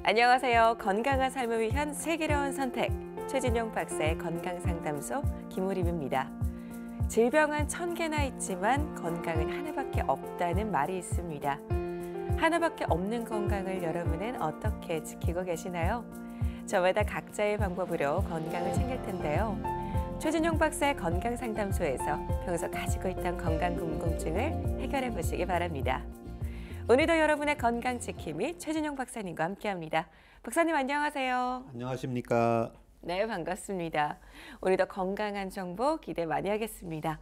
안녕하세요. 건강한 삶을 위한 슬기로운 선택. 최진용 박사의 건강상담소 김우림입니다. 질병은 1000개나 있지만 건강은 하나밖에 없다는 말이 있습니다. 하나밖에 없는 건강을 여러분은 어떻게 지키고 계시나요? 저마다 각자의 방법으로 건강을 챙길 텐데요. 최진용 박사의 건강상담소에서 평소 가지고 있던 건강 궁금증을 해결해 보시기 바랍니다. 오늘도 여러분의 건강 지킴이 최진용 박사님과 함께합니다. 박사님 안녕하세요. 안녕하십니까. 네, 반갑습니다. 오늘도 건강한 정보 기대 많이 하겠습니다.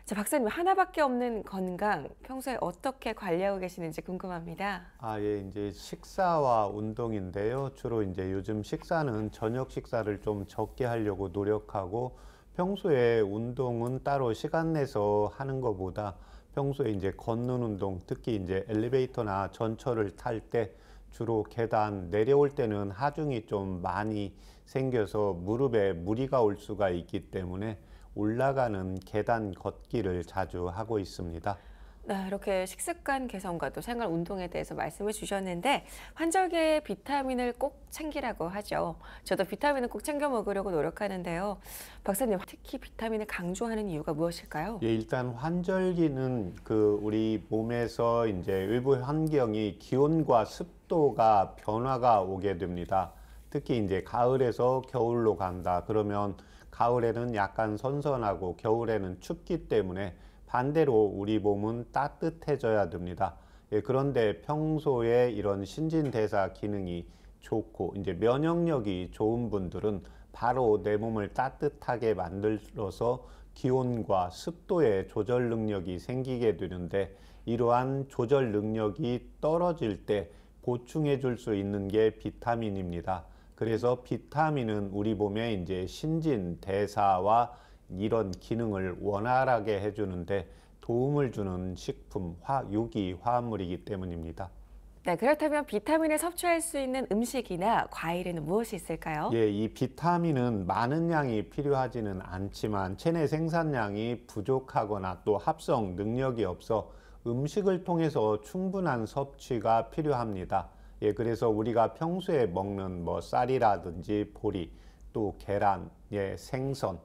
자, 박사님 하나밖에 없는 건강 평소에 어떻게 관리하고 계시는지 궁금합니다. 예, 이제 식사와 운동인데요. 주로 이제 요즘 식사는 저녁 식사를 좀 적게 하려고 노력하고 평소에 운동은 따로 시간 내서 하는 것보다 평소에 이제 걷는 운동, 특히 이제 엘리베이터나 전철을 탈 때 주로 계단 내려올 때는 하중이 좀 많이 생겨서 무릎에 무리가 올 수가 있기 때문에 올라가는 계단 걷기를 자주 하고 있습니다. 네, 이렇게 식습관 개선과 또 생활 운동에 대해서 말씀을 주셨는데 환절기에 비타민을 꼭 챙기라고 하죠. 저도 비타민을 꼭 챙겨 먹으려고 노력하는데요. 박사님, 특히 비타민을 강조하는 이유가 무엇일까요? 예, 일단 환절기는 우리 몸에서 이제 외부 환경이 기온과 습도가 변화가 오게 됩니다. 특히 이제 가을에서 겨울로 간다. 그러면 가을에는 약간 선선하고 겨울에는 춥기 때문에 반대로 우리 몸은 따뜻해져야 됩니다. 예, 그런데 평소에 이런 신진대사 기능이 좋고 이제 면역력이 좋은 분들은 바로 내 몸을 따뜻하게 만들어서 기온과 습도의 조절 능력이 생기게 되는데 이러한 조절 능력이 떨어질 때 보충해 줄 수 있는 게 비타민입니다. 그래서 비타민은 우리 몸의 이제 신진대사와 이런 기능을 원활하게 해주는데 도움을 주는 식품, 유기 화합물이기 때문입니다. 네, 그렇다면 비타민을 섭취할 수 있는 음식이나 과일에는 무엇이 있을까요? 예, 이 비타민은 많은 양이 필요하지는 않지만 체내 생산량이 부족하거나 또 합성 능력이 없어 음식을 통해서 충분한 섭취가 필요합니다. 예, 그래서 우리가 평소에 먹는 쌀이라든지 보리, 또 계란, 생선,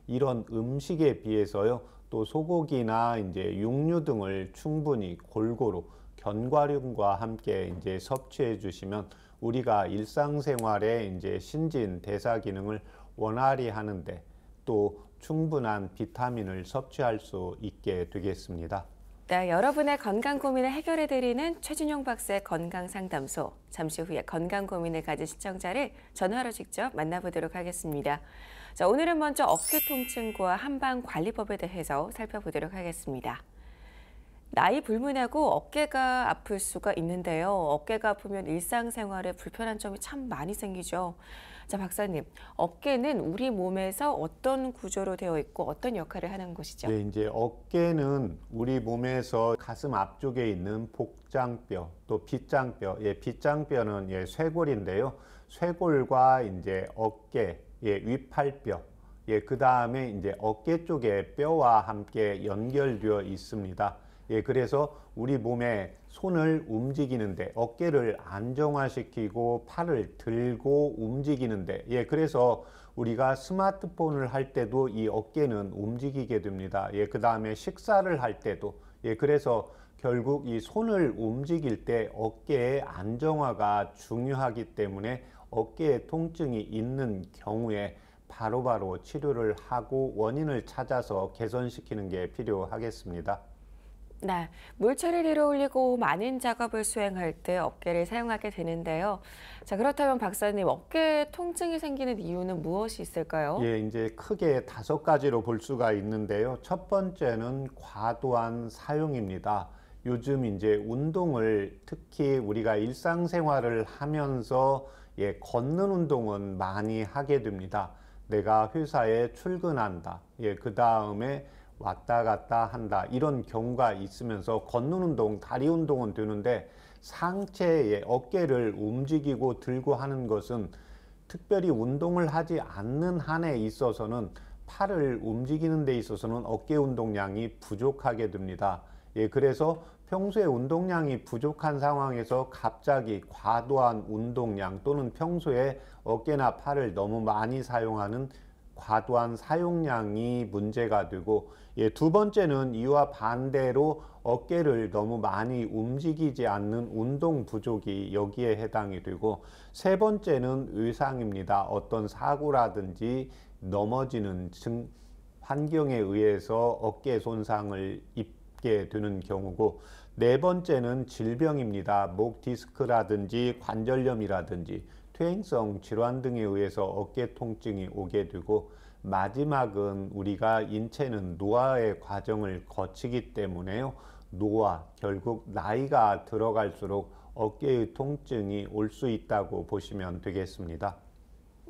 이런 음식에 비해서요, 또 소고기나 이제 육류 등을 충분히 골고루 견과류과 함께 이제 섭취해 주시면 우리가 일상생활에 이제 신진대사 기능을 원활히 하는데 또 충분한 비타민을 섭취할 수 있게 되겠습니다. 네, 여러분의 건강 고민을 해결해 드리는 최진용 박사의 건강상담소. 잠시 후에 건강 고민을 가진 시청자를 전화로 직접 만나보도록 하겠습니다. 자, 오늘은 먼저 어깨 통증과 한방관리법에 대해서 살펴보도록 하겠습니다. 나이 불문하고 어깨가 아플 수가 있는데요. 어깨가 아프면 일상생활에 불편한 점이 참 많이 생기죠. 자, 박사님, 어깨는 우리 몸에서 어떤 구조로 되어 있고 어떤 역할을 하는 것이죠? 네, 이제 어깨는 우리 몸에서 가슴 앞쪽에 있는 복장뼈, 또 빗장뼈, 빗장뼈는 쇄골인데요. 쇄골과 이제 어깨, 윗팔뼈, 그 다음에 이제 어깨 쪽에 뼈와 함께 연결되어 있습니다. 그래서 우리 몸에 손을 움직이는데 어깨를 안정화시키고 팔을 들고 움직이는데 그래서 우리가 스마트폰을 할 때도 이 어깨는 움직이게 됩니다. 그 다음에 식사를 할 때도 그래서 결국 이 손을 움직일 때 어깨의 안정화가 중요하기 때문에 어깨에 통증이 있는 경우에 바로바로 치료를 하고 원인을 찾아서 개선시키는 게 필요하겠습니다. 네, 물체를 들어 올리고 많은 작업을 수행할 때 어깨를 사용하게 되는데요. 자, 그렇다면 박사님, 어깨 통증이 생기는 이유는 무엇이 있을까요? 이제 크게 5가지로 볼 수가 있는데요. 첫 번째는 과도한 사용입니다. 요즘 이제 운동을 특히 우리가 일상생활을 하면서 걷는 운동은 많이 하게 됩니다. 내가 회사에 출근한다. 그 다음에 왔다 갔다 한다. 이런 경우가 있으면서 걷는 운동, 다리 운동은 되는데 상체의 어깨를 움직이고 들고 하는 것은 특별히 운동을 하지 않는 한에 있어서는 팔을 움직이는 데 있어서는 어깨 운동량이 부족하게 됩니다. 그래서 평소에 운동량이 부족한 상황에서 갑자기 과도한 운동량 또는 평소에 어깨나 팔을 너무 많이 사용하는 과도한 사용량이 문제가 되고, 두 번째는 이와 반대로 어깨를 너무 많이 움직이지 않는 운동 부족이 여기에 해당이 되고, 세 번째는 의상입니다. 어떤 사고라든지 넘어지는 환경에 의해서 어깨 손상을 입게 되는 경우고, 네 번째는 질병입니다. 목 디스크라든지 관절염이라든지 퇴행성 질환 등에 의해서 어깨 통증이 오게 되고, 마지막은 우리가 인체는 노화의 과정을 거치기 때문에요. 노화, 결국 나이가 들어갈수록 어깨의 통증이 올 수 있다고 보시면 되겠습니다.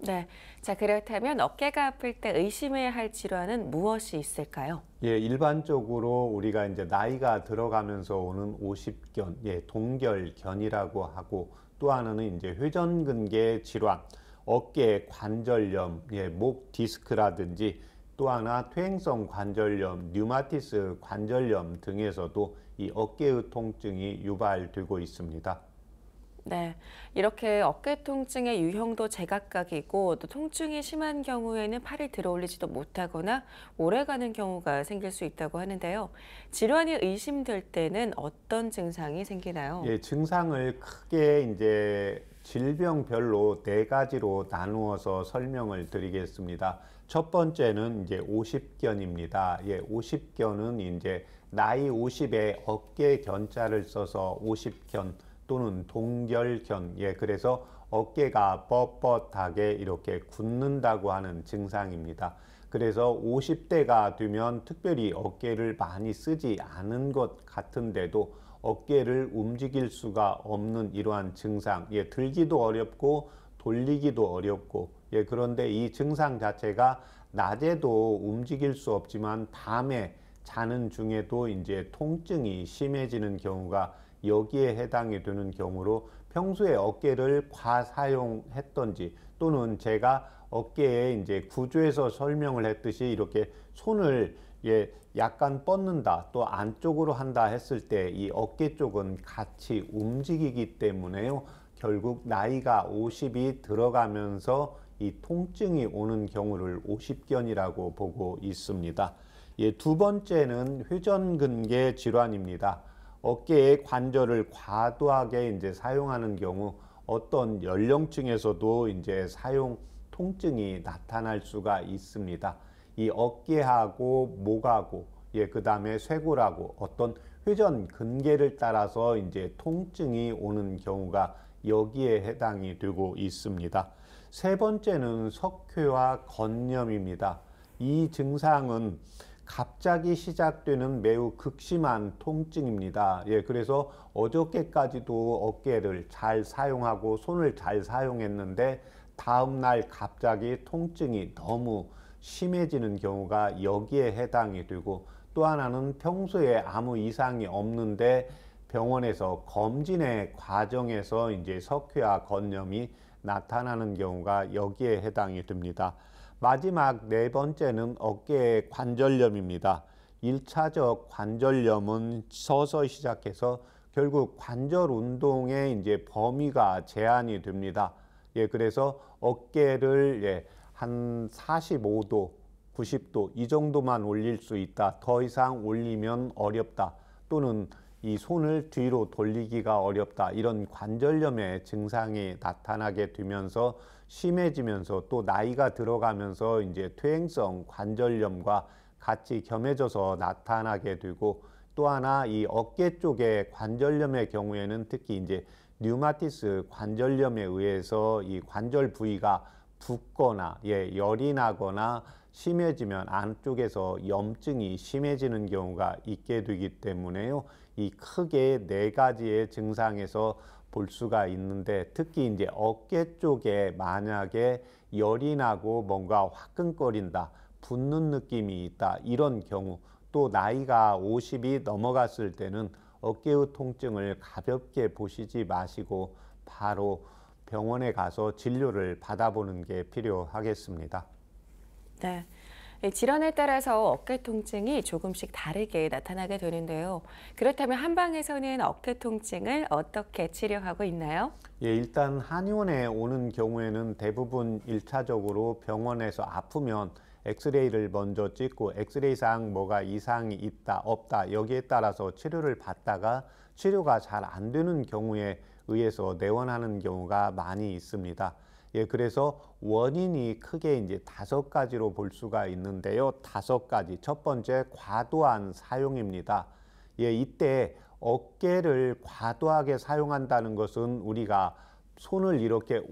네. 자, 그렇다면 어깨가 아플 때 의심해야 할 질환은 무엇이 있을까요? 일반적으로 우리가 이제 나이가 들어가면서 오는 오십견, 동결견이라고 하고, 또 하나는 이제 회전근개 질환, 어깨 관절염, 목 디스크라든지 또 하나 퇴행성 관절염, 류마티스 관절염 등에서도 이 어깨의 통증이 유발되고 있습니다. 네, 이렇게 어깨 통증의 유형도 제각각이고 또 통증이 심한 경우에는 팔이 들어올리지도 못하거나 오래가는 경우가 생길 수 있다고 하는데요. 질환이 의심될 때는 어떤 증상이 생기나요? 증상을 크게 이제 질병별로 네 가지로 나누어서 설명을 드리겠습니다. 첫 번째는 이제 오십견입니다. 오십견은 이제 나이 50에 어깨 견자를 써서 오십견 또는 동결견, 그래서 어깨가 뻣뻣하게 이렇게 굳는다고 하는 증상입니다. 그래서 50대가 되면 특별히 어깨를 많이 쓰지 않은 것 같은데도 어깨를 움직일 수가 없는 이러한 증상, 들기도 어렵고 돌리기도 어렵고, 그런데 이 증상 자체가 낮에도 움직일 수 없지만 밤에 자는 중에도 이제 통증이 심해지는 경우가 여기에 해당이 되는 경우로, 평소에 어깨를 과사용했던지 또는 제가 어깨에 이제 구조에서 설명을 했듯이 이렇게 손을 약간 뻗는다 또 안쪽으로 한다 했을 때 이 어깨 쪽은 같이 움직이기 때문에요. 결국 나이가 50이 들어가면서 이 통증이 오는 경우를 오십견이라고 보고 있습니다. 두 번째는 회전근개 질환입니다. 어깨의 관절을 과도하게 이제 사용하는 경우 어떤 연령층에서도 이제 사용 통증이 나타날 수가 있습니다. 이 어깨하고 목하고 그 다음에 쇄골하고 어떤 회전 근개를 따라서 이제 통증이 오는 경우가 여기에 해당이 되고 있습니다. 세 번째는 석회화 건염입니다. 이 증상은 갑자기 시작되는 매우 극심한 통증입니다. 그래서 어저께까지도 어깨를 잘 사용하고 손을 잘 사용했는데 다음날 갑자기 통증이 너무 심해지는 경우가 여기에 해당이 되고, 또 하나는 평소에 아무 이상이 없는데 병원에서 검진의 과정에서 이제 석회화 건염이 나타나는 경우가 여기에 해당이 됩니다. 마지막 네 번째는 어깨의 관절염입니다. 1차적 관절염은 서서히 시작해서 결국 관절 운동의 이제 범위가 제한이 됩니다. 그래서 어깨를 한 45도, 90도 이 정도만 올릴 수 있다. 더 이상 올리면 어렵다. 또는 이 손을 뒤로 돌리기가 어렵다. 이런 관절염의 증상이 나타나게 되면서 심해지면서 또 나이가 들어가면서 이제 퇴행성 관절염과 같이 겸해져서 나타나게 되고, 또 하나 이 어깨 쪽의 관절염의 경우에는 특히 이제 류마티스 관절염에 의해서 이 관절 부위가 붓거나 열이 나거나 심해지면 안쪽에서 염증이 심해지는 경우가 있게 되기 때문에요. 이 크게 네 가지의 증상에서 볼 수가 있는데, 특히 이제 어깨 쪽에 만약에 열이 나고 뭔가 화끈거린다, 붓는 느낌이 있다, 이런 경우, 또 나이가 50이 넘어갔을 때는 어깨의 통증을 가볍게 보시지 마시고 바로 병원에 가서 진료를 받아보는 게 필요하겠습니다. 네. 질환에 따라서 어깨 통증이 조금씩 다르게 나타나게 되는데요. 그렇다면 한방에서는 어깨 통증을 어떻게 치료하고 있나요? 예, 일단 한의원에 오는 경우에는 대부분 1차적으로 병원에서 아프면 엑스레이를 먼저 찍고 엑스레이상 뭐가 이상이 있다, 없다 여기에 따라서 치료를 받다가 치료가 잘 안 되는 경우에 의해서 내원하는 경우가 많이 있습니다. 예, 그래서 원인이 크게 이제 5가지로 볼 수가 있는데요. 5가지. 첫 번째, 과도한 사용입니다. 예, 이때 어깨를 과도하게 사용한다는 것은 우리가 손을 이렇게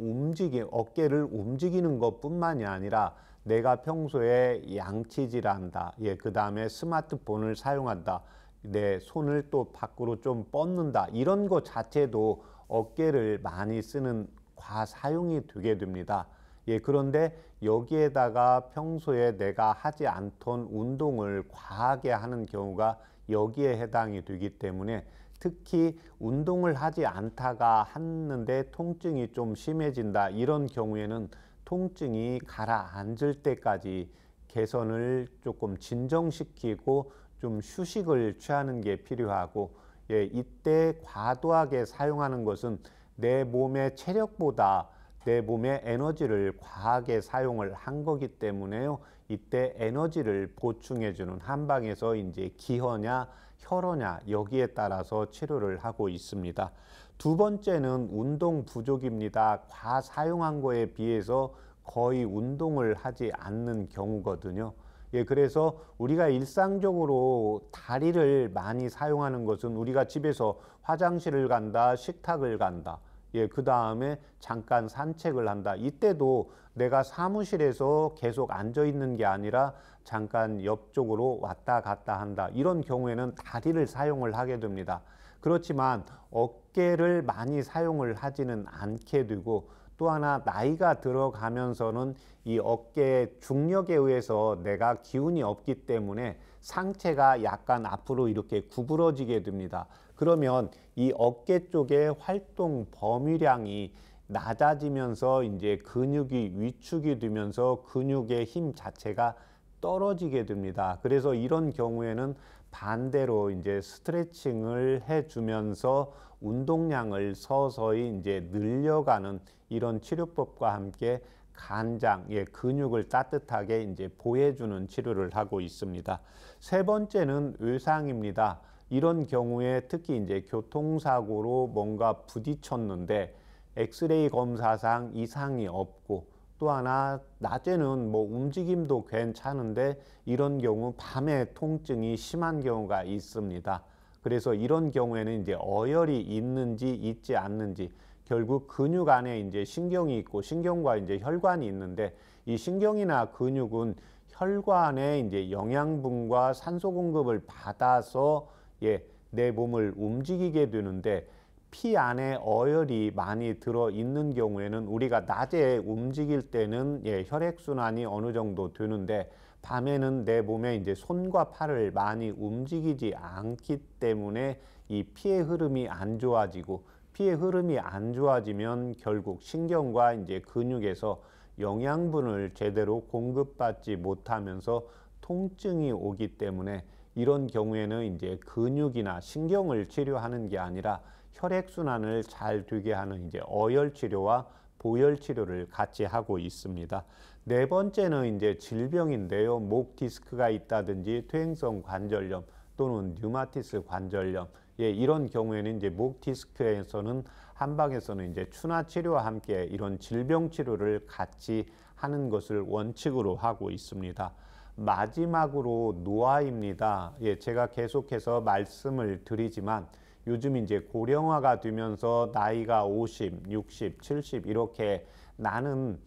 어깨를 움직이는 것뿐만이 아니라 내가 평소에 양치질한다. 예, 그 다음에 스마트폰을 사용한다. 내 손을 또 밖으로 좀 뻗는다. 이런 것 자체도 어깨를 많이 쓰는 과사용이 되게 됩니다. 예, 그런데 여기에다가 평소에 내가 하지 않던 운동을 과하게 하는 경우가 여기에 해당이 되기 때문에 특히 운동을 하지 않다가 했는데 통증이 좀 심해진다. 이런 경우에는 통증이 가라앉을 때까지 개선을 조금 진정시키고 좀 휴식을 취하는 게 필요하고, 예, 이때 과도하게 사용하는 것은 내 몸의 체력보다 내 몸의 에너지를 과하게 사용을 한 거기 때문에요. 이때 에너지를 보충해주는 한방에서 이제 기허냐, 혈어냐 여기에 따라서 치료를 하고 있습니다. 두 번째는 운동 부족입니다. 과사용한 거에 비해서 거의 운동을 하지 않는 경우거든요. 예, 그래서 우리가 일상적으로 다리를 많이 사용하는 것은 우리가 집에서 화장실을 간다, 식탁을 간다. 예, 그 다음에 잠깐 산책을 한다. 이때도 내가 사무실에서 계속 앉아 있는 게 아니라 잠깐 옆쪽으로 왔다 갔다 한다. 이런 경우에는 다리를 사용을 하게 됩니다. 그렇지만 어깨를 많이 사용을 하지는 않게 되고, 또 하나 나이가 들어가면서는 이 어깨의 중력에 의해서 내가 기운이 없기 때문에 상체가 약간 앞으로 이렇게 구부러지게 됩니다. 그러면 이 어깨 쪽의 활동 범위량이 낮아지면서 이제 근육이 위축이 되면서 근육의 힘 자체가 떨어지게 됩니다. 그래서 이런 경우에는 반대로 이제 스트레칭을 해주면서 운동량을 서서히 이제 늘려가는 이런 치료법과 함께 간장, 예, 근육을 따뜻하게 이제 보해주는 치료를 하고 있습니다. 세 번째는 외상입니다. 이런 경우에 특히 이제 교통사고로 뭔가 부딪혔는데 엑스레이 검사상 이상이 없고, 또 하나 낮에는 뭐 움직임도 괜찮은데 이런 경우 밤에 통증이 심한 경우가 있습니다. 그래서 이런 경우에는 이제 어혈이 있는지 있지 않는지, 결국 근육 안에 이제 신경이 있고 신경과 이제 혈관이 있는데, 이 신경이나 근육은 혈관에 이제 영양분과 산소 공급을 받아서, 예, 내 몸을 움직이게 되는데, 피 안에 어혈이 많이 들어 있는 경우에는 우리가 낮에 움직일 때는, 예, 혈액순환이 어느 정도 되는데 밤에는 내 몸에 이제 손과 팔을 많이 움직이지 않기 때문에 이 피의 흐름이 안 좋아지고, 피의 흐름이 안 좋아지면 결국 신경과 이제 근육에서 영양분을 제대로 공급받지 못하면서 통증이 오기 때문에, 이런 경우에는 이제 근육이나 신경을 치료하는 게 아니라 혈액순환을 잘 되게 하는 이제 어혈 치료와 보혈 치료를 같이 하고 있습니다. 네 번째는 이제 질병인데요. 목 디스크가 있다든지 퇴행성 관절염 또는 류마티스 관절염, 예, 이런 경우에는 이제 목 디스크에서는 한방에서는 이제 추나 치료와 함께 이런 질병 치료를 같이 하는 것을 원칙으로 하고 있습니다. 마지막으로 노화입니다. 예, 제가 계속해서 말씀을 드리지만 요즘 이제 고령화가 되면서 나이가 50, 60, 70 이렇게 나는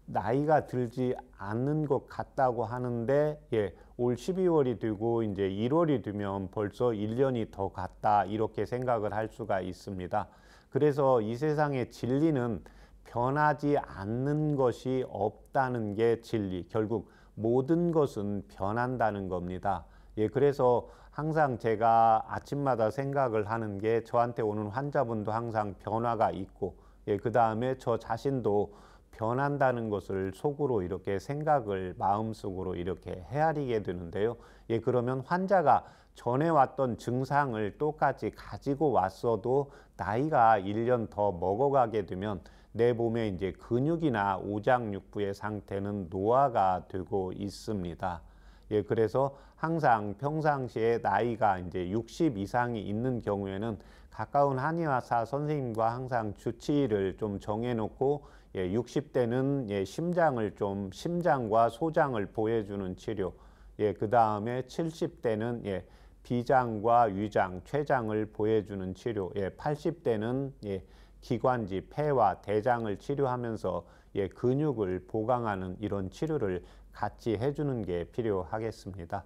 나이가 들지 않는 것 같다고 하는데, 예, 올 12월이 되고 이제 1월이 되면 벌써 1년이 더 갔다 이렇게 생각을 할 수가 있습니다. 그래서 이 세상의 진리는 변하지 않는 것이 없다는 게 진리. 결국 모든 것은 변한다는 겁니다. 예, 그래서 항상 제가 아침마다 생각을 하는 게, 저한테 오는 환자분도 항상 변화가 있고, 예, 그 다음에 저 자신도 변한다는 것을 속으로 이렇게 생각을 마음속으로 이렇게 헤아리게 되는데요. 예, 그러면 환자가 전에 왔던 증상을 똑같이 가지고 왔어도 나이가 1년 더 먹어가게 되면 내 몸에 이제 근육이나 오장육부의 상태는 노화가 되고 있습니다. 예, 그래서 항상 평상시에 나이가 이제 60 이상이 있는 경우에는 가까운 한의사 선생님과 항상 주치의를 좀 정해놓고 60대는 심장과 소장을 보호해주는 치료, 그 다음에 70대는 비장과 위장, 췌장을 보호해주는 치료, 80대는 기관지, 폐와 대장을 치료하면서 근육을 보강하는 이런 치료를 같이 해주는 게 필요하겠습니다.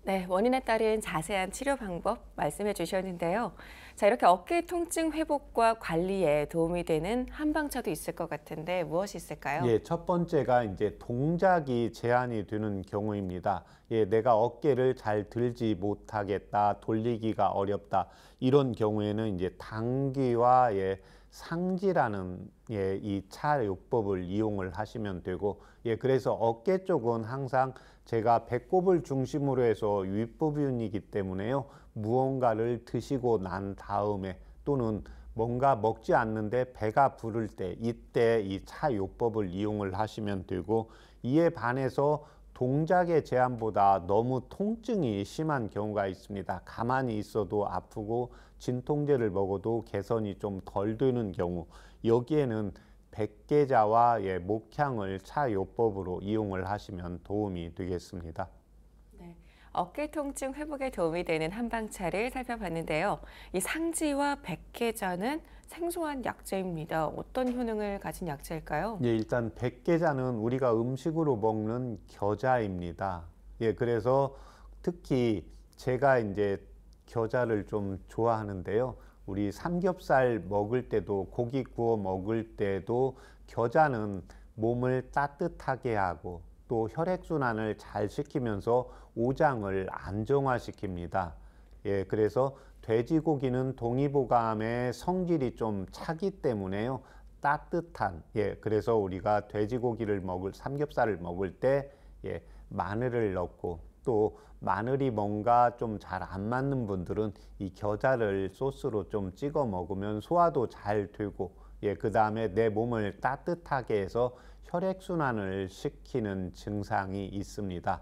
네, 원인에 따른 자세한 치료 방법 말씀해 주셨는데요. 자, 이렇게 어깨 통증 회복과 관리에 도움이 되는 한방차도 있을 것 같은데 무엇이 있을까요? 예, 첫 번째가 이제 동작이 제한이 되는 경우입니다. 예, 내가 어깨를 잘 들지 못하겠다, 돌리기가 어렵다. 이런 경우에는 이제 당기와 상지라는 이 차요법을 이용을 하시면 되고, 그래서 어깨 쪽은 항상 제가 배꼽을 중심으로 해서 윗부분이기 때문에요. 무언가를 드시고 난 다음에 또는 뭔가 먹지 않는데 배가 부를 때 이때 이 차요법을 이용을 하시면 되고, 이에 반해서 동작의 제한보다 너무 통증이 심한 경우가 있습니다. 가만히 있어도 아프고 진통제를 먹어도 개선이 좀 덜 되는 경우, 여기에는 백계자와 목향을 차요법으로 이용을 하시면 도움이 되겠습니다. 네, 어깨 통증 회복에 도움이 되는 한방차를 살펴봤는데요. 이 상지와 백계자는 생소한 약재입니다. 어떤 효능을 가진 약재일까요? 예, 일단 백계자는 우리가 음식으로 먹는 겨자입니다. 그래서 특히 제가 이제 겨자를 좀 좋아하는데요. 우리 삼겹살 먹을 때도 고기 구워 먹을 때도 겨자는 몸을 따뜻하게 하고 또 혈액순환을 잘 시키면서 오장을 안정화시킵니다. 그래서 돼지고기는 동의보감의 성질이 좀 차기 때문에요. 따뜻한, 그래서 우리가 돼지고기를 삼겹살을 먹을 때 마늘을 넣고 또 마늘이 뭔가 좀 잘 안 맞는 분들은 이 겨자를 소스로 좀 찍어 먹으면 소화도 잘 되고, 그 다음에 내 몸을 따뜻하게 해서 혈액순환을 시키는 증상이 있습니다.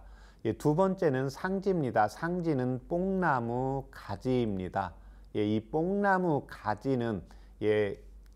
두 번째는 상지입니다. 상지는 뽕나무 가지입니다. 이 뽕나무 가지는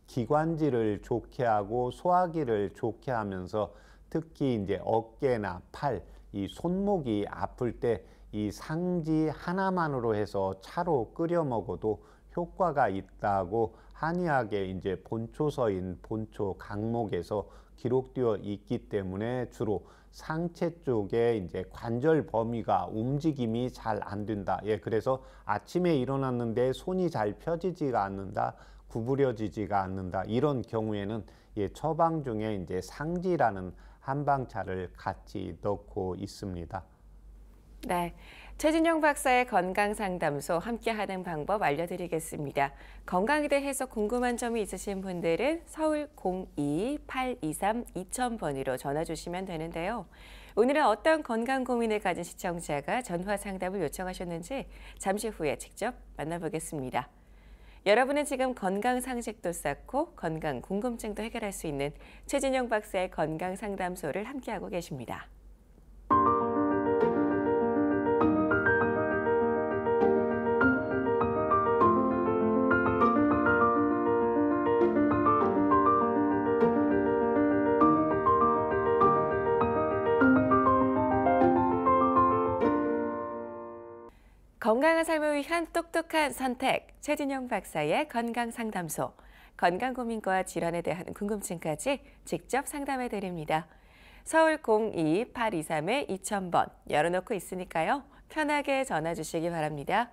기관지를 좋게 하고 소화기를 좋게 하면서 특히 이제 어깨나 팔, 이 손목이 아플 때 이 상지 하나만으로 해서 차로 끓여 먹어도 효과가 있다고 한의학의 이제 본초서인 본초 강목에서 기록되어 있기 때문에 주로 상체 쪽에 이제 관절 범위가 움직임이 잘 안 된다. 그래서 아침에 일어났는데 손이 잘 펴지지가 않는다, 구부려지지가 않는다. 이런 경우에는 처방 중에 이제 상지라는 한방차를 같이 넣고 있습니다. 네, 최진영 박사의 건강상담소 함께하는 방법 알려드리겠습니다. 건강에 대해서 궁금한 점이 있으신 분들은 서울 02-823-2000번으로 전화 주시면 되는데요. 오늘은 어떤 건강 고민을 가진 시청자가 전화 상담을 요청하셨는지 잠시 후에 직접 만나보겠습니다. 여러분은 지금 건강 상식도 쌓고 건강 궁금증도 해결할 수 있는 최진영 박사의 건강상담소를 함께하고 계십니다. 건강한 삶을 위한 똑똑한 선택, 최진영 박사의 건강상담소. 건강 고민과 질환에 대한 궁금증까지 직접 상담해 드립니다. 서울 02-823-2000번 열어놓고 있으니까요. 편하게 전화 주시기 바랍니다.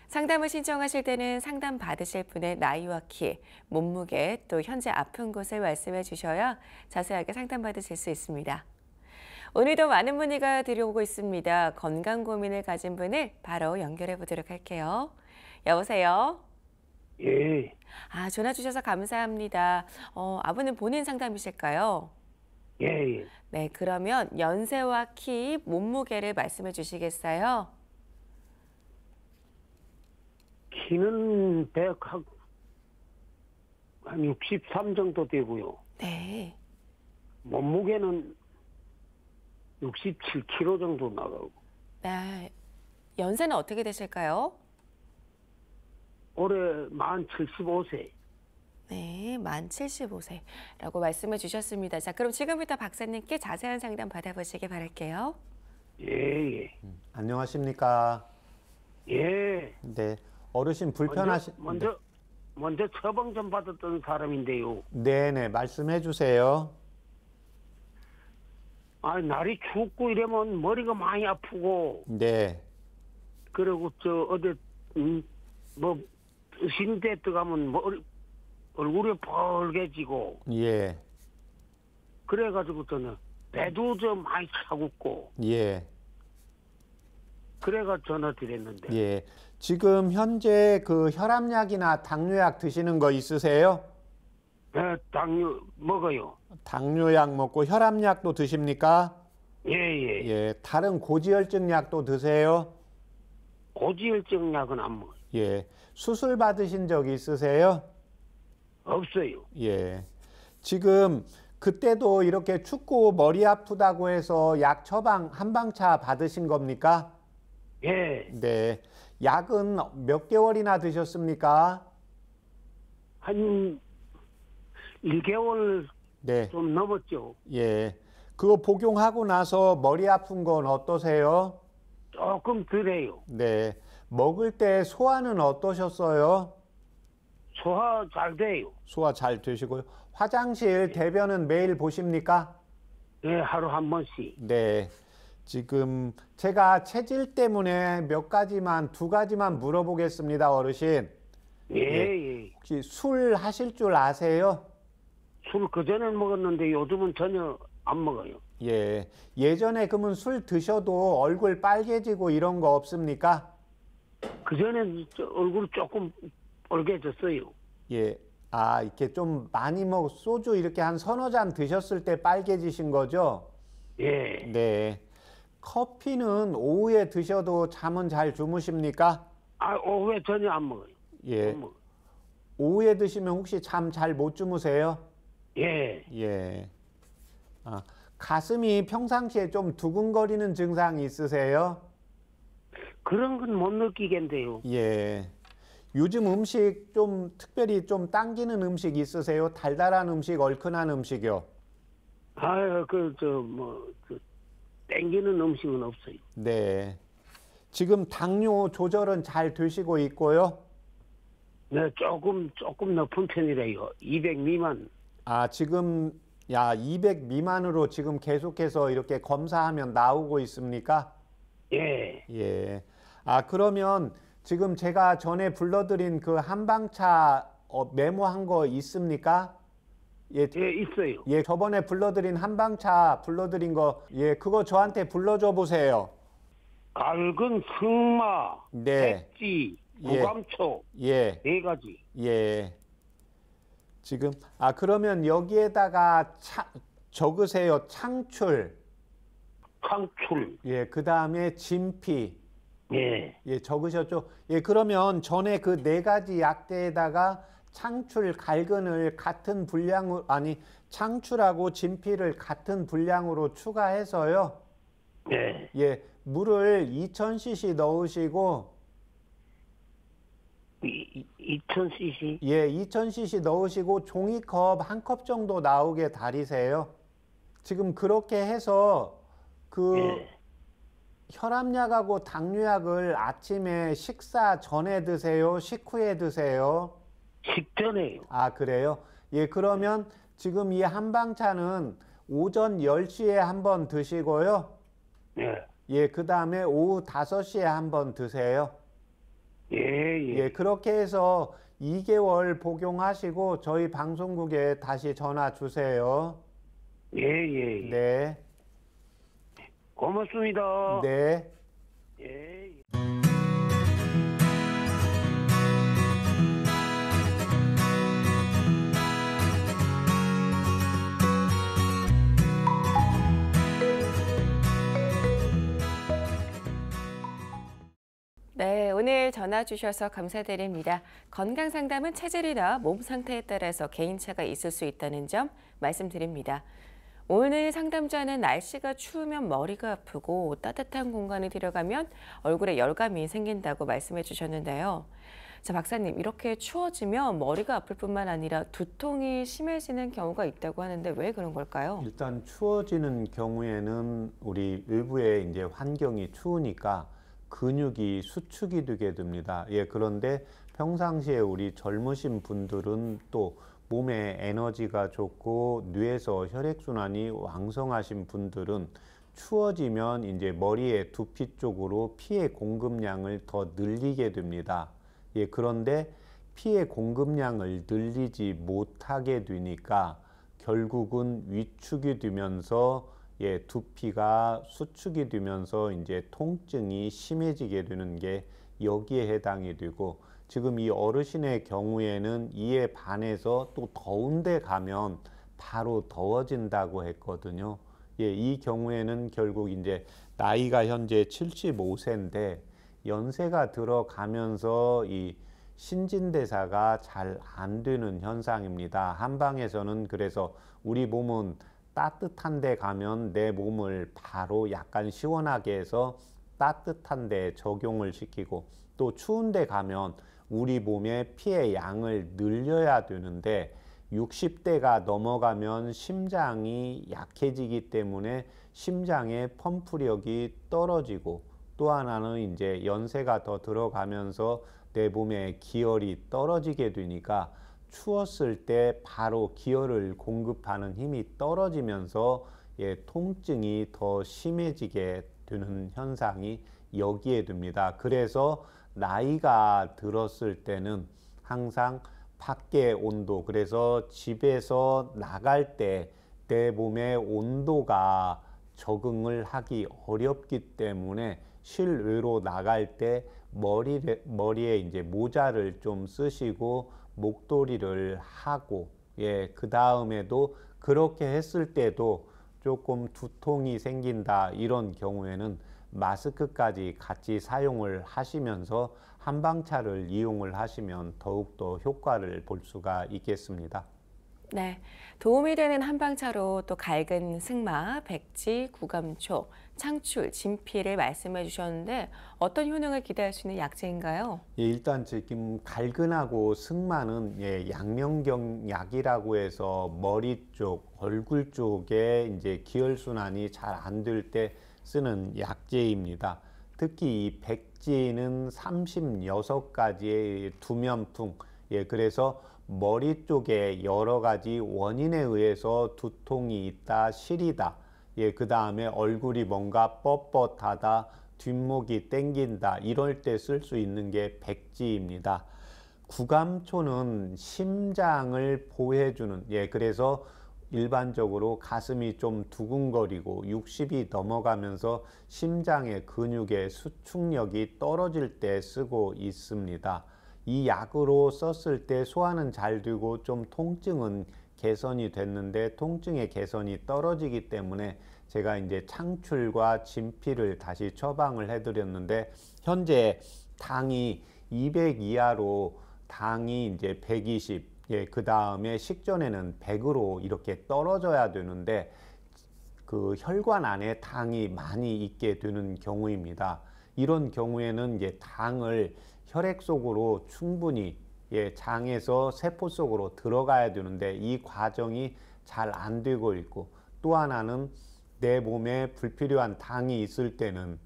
상담을 신청하실 때는 상담 받으실 분의 나이와 키, 몸무게, 또 현재 아픈 곳을 말씀해 주셔야 자세하게 상담받으실 수 있습니다. 오늘도 많은 문의가 들어오고 있습니다. 건강 고민을 가진 분을 바로 연결해 보도록 할게요. 여보세요? 예, 아, 전화 주셔서 감사합니다. 아버님 본인 상담이실까요? 예, 예. 네, 그러면 연세와 키, 몸무게를 말씀해 주시겠어요? 키는 한 63 정도 되고요. 네. 몸무게는 67kg 정도 나가고. 네. 연세는 어떻게 되실까요? 올해 만 75세. 네, 만 75세라고 말씀해 주셨습니다. 자, 그럼 지금부터 박사님께 자세한 상담 받아보시기 바랄게요. 예, 예. 안녕하십니까? 예. 네. 어르신 불편하신 먼저 처방 좀 받았던 사람인데요. 네네, 말씀해 주세요. 아, 날이 춥고 이러면 머리가 많이 아프고, 네. 그리고 어디 뭐 신대 들어가면 얼굴이 벌개지고, 예. 그래가지고 저는 배도 좀 많이 차갑고, 예. 그래가 전화 드렸는데. 예. 지금 현재 그 혈압약이나 당뇨약 드시는 거 있으세요? 네, 당뇨 먹어요. 당뇨약 먹고 혈압약도 드십니까? 예, 예. 예. 다른 고지혈증 약도 드세요? 고지혈증 약은 안 먹어요. 예. 수술 받으신 적 있으세요? 없어요. 예. 지금 그때도 이렇게 춥고 머리 아프다고 해서 약 처방 한방차 받으신 겁니까? 예. 네. 약은 몇 개월이나 드셨습니까? 한 1개월 네. 좀 넘었죠. 예. 그거 복용하고 나서 머리 아픈 건 어떠세요? 조금 덜해요. 네. 먹을 때 소화는 어떠셨어요? 소화 잘 돼요. 소화 잘 되시고요. 화장실 대변은 매일 보십니까? 예, 하루 한 번씩. 네. 지금 제가 체질 때문에 두 가지만 물어보겠습니다, 어르신. 예, 예. 예. 혹시 술 하실 줄 아세요? 술 그전엔 먹었는데 요즘은 전혀 안 먹어요. 예. 예전에 그러면 술 드셔도 얼굴 빨개지고 이런 거 없습니까? 그전엔 얼굴이 조금 빨개졌어요. 예. 아, 이렇게 좀 많이 소주 이렇게 한 서너 잔 드셨을 때 빨개지신 거죠? 예. 네. 커피는 오후에 드셔도 잠은 잘 주무십니까? 아, 오후에 전혀 안 먹어요. 예. 안 먹어요. 오후에 드시면 혹시 잠 잘 못 주무세요? 예. 예. 아, 가슴이 평상시에 좀 두근거리는 증상이 있으세요? 그런 건 못 느끼겠는데요. 예. 요즘 음식 좀 특별히 좀 당기는 음식 있으세요? 달달한 음식, 얼큰한 음식이요? 아, 땡기는 음식은 없어요. 네. 지금 당뇨 조절은 잘 되시고 있고요? 네, 조금 높은 편이래요. 200 미만. 아, 지금 200 미만으로 지금 계속해서 이렇게 검사하면 나오고 있습니까? 예. 예. 아, 그러면 지금 제가 전에 불러드린 그 한방차 메모한 거 있습니까? 예, 예, 있어요. 예, 저번에 불러드린 한방차 불러드린 거, 예, 그거 저한테 불러줘 보세요. 갈근, 승마, 네. 백지, 예. 무감초 예, 4가지. 예. 지금, 그러면 여기에다가 적으세요. 창출. 창출. 예, 그 다음에 진피. 예. 예, 적으셨죠? 예, 그러면 전에 그 4가지 약대에다가 창출, 갈근을 같은 분량으로, 창출하고 진피를 같은 분량으로 추가해서요. 예. 예, 물을 2000cc 넣으시고, 2000cc. 예, 2000cc 넣으시고 종이컵 1컵 정도 나오게 다리세요. 지금 그렇게 해서 예. 혈압약하고 당뇨약을 아침에 식사 전에 드세요? 식후에 드세요? 식전에요. 아, 그래요? 예, 그러면 지금 이 한방차는 오전 10시에 한번 드시고요. 예. 예, 그 다음에 오후 5시에 한번 드세요. 예, 예. 예, 그렇게 해서 2개월 복용하시고 저희 방송국에 다시 전화 주세요. 예, 예. 예. 네. 고맙습니다. 네. 예. 오늘 전화 주셔서 감사드립니다. 건강 상담은 체질이나 몸 상태에 따라서 개인차가 있을 수 있다는 점 말씀드립니다. 오늘 상담자는 날씨가 추우면 머리가 아프고 따뜻한 공간에 들어가면 얼굴에 열감이 생긴다고 말씀해 주셨는데요. 자, 박사님, 이렇게 추워지면 머리가 아플 뿐만 아니라 두통이 심해지는 경우가 있다고 하는데 왜 그런 걸까요? 일단 추워지는 경우에는 우리 일부의 이제 환경이 추우니까 근육이 수축이 되게 됩니다. 예, 그런데 평상시에 우리 젊으신 분들은 또 몸에 에너지가 좋고 뇌에서 혈액순환이 왕성하신 분들은 추워지면 이제 머리의 두피 쪽으로 피의 공급량을 더 늘리게 됩니다. 예, 그런데 피의 공급량을 늘리지 못하게 되니까 결국은 위축이 되면서 두피가 수축이 되면서 이제 통증이 심해지게 되는 게 여기에 해당이 되고, 지금 이 어르신의 경우에는 이에 반해서 또 더운 데 가면 바로 더워진다고 했거든요. 이 경우에는 결국 이제 나이가 현재 75세인데 연세가 들어가면서 이 신진대사가 잘 안 되는 현상입니다. 한방에서는 그래서 우리 몸은 따뜻한 데 가면 내 몸을 바로 약간 시원하게 해서 따뜻한 데 적용을 시키고, 또 추운 데 가면 우리 몸의 피의 양을 늘려야 되는데 60대가 넘어가면 심장이 약해지기 때문에 심장의 펌프력이 떨어지고, 또 하나는 이제 연세가 더 들어가면서 내 몸의 기혈이 떨어지게 되니까 추웠을 때 바로 기혈을 공급하는 힘이 떨어지면서 통증이 더 심해지게 되는 현상이 여기에 됩니다. 그래서 나이가 들었을 때는 항상 밖의 온도, 그래서 집에서 나갈 때 내 몸의 온도가 적응을 하기 어렵기 때문에 실외로 나갈 때 머리에 이제 모자를 좀 쓰시고 목도리를 하고, 그 다음에도 그렇게 했을 때도 조금 두통이 생긴다, 이런 경우에는 마스크까지 같이 사용을 하시면서 한방차를 이용을 하시면 더욱더 효과를 볼 수가 있겠습니다. 네, 도움이 되는 한방차로 또 갈근 승마, 백지, 구감초, 창출, 진피를 말씀해 주셨는데 어떤 효능을 기대할 수 있는 약재인가요? 일단 지금 갈근하고 승마는 양명경약이라고 해서 머리 쪽, 얼굴 쪽에 이제 기혈순환이 잘 안 될 때 쓰는 약재입니다. 특히 이 백지는 36가지의 두면풍, 그래서 머리 쪽에 여러 가지 원인에 의해서 두통이 있다, 시리다, 그 다음에 얼굴이 뭔가 뻣뻣하다, 뒷목이 땡긴다, 이럴 때 쓸 수 있는 게 백지입니다. 구감초는 심장을 보호해주는, 그래서 일반적으로 가슴이 좀 두근거리고 60이 넘어가면서 심장의 근육의 수축력이 떨어질 때 쓰고 있습니다. 이 약으로 썼을 때 소화는 잘 되고 좀 통증은 개선이 됐는데 통증의 개선이 떨어지기 때문에 제가 이제 창출과 진피를 다시 처방을 해드렸는데, 현재 당이 200 이하로 당이 이제 120, 그 다음에 식전에는 100으로 이렇게 떨어져야 되는데 그 혈관 안에 당이 많이 있게 되는 경우입니다. 이런 경우에는 이제 당을 혈액 속으로 충분히 장에서 세포 속으로 들어가야 되는데 이 과정이 잘 안 되고 있고, 또 하나는 내 몸에 불필요한 당이 있을 때는